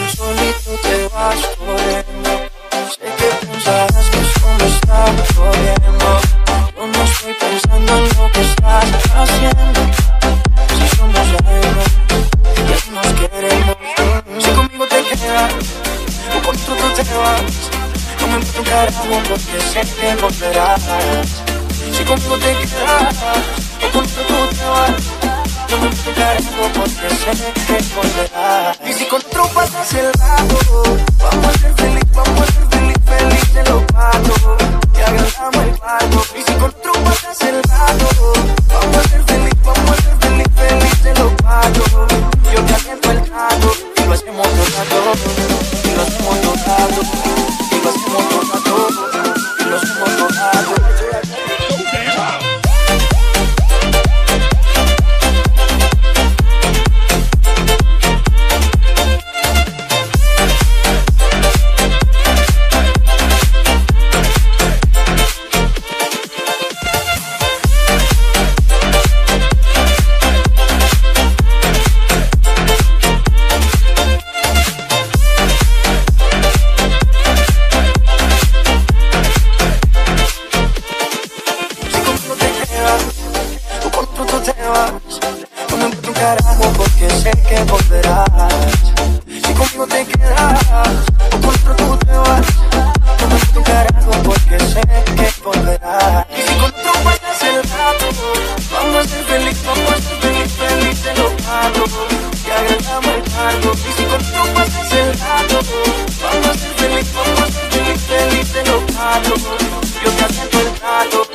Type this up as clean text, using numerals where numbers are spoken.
solito te vas corriendo. Sé que pensarás que esto me está jodiendo. Yo no estoy pensando en lo que estás haciendo. Si somos algo, ya nos queremos. Si conmigo te quedas o con tú te vas, no me importa un carajo porque sé que volverás. Si conmigo te quedas o con tú te vas, no me importa un carajo porque sé que volverás. Y si con otro pasas el rato, vamos a ser feliz, feliz de los patos. Que agrandamos el cuarto. Y si con otro pasas el rato, vamos a ser feliz, feliz de los patos. Yo te acepto el trato y lo hacemos todo rato. Y lo hacemos todo rato. Y lo hacemos todo rato. Y lo hacemos todo rato. No me importa un carajo porque sé que volverás. Si conmigo te quedas o con otro tú te vas, no me importa un carajo porque sé que volverás. Y si con otro pasas el rato, vamos a ser feliz, feliz de los patos. Que agrandamos el cuarto. Y si con otro pasas el rato, vamos a ser feliz, feliz de los patos. Yo te acepto el trato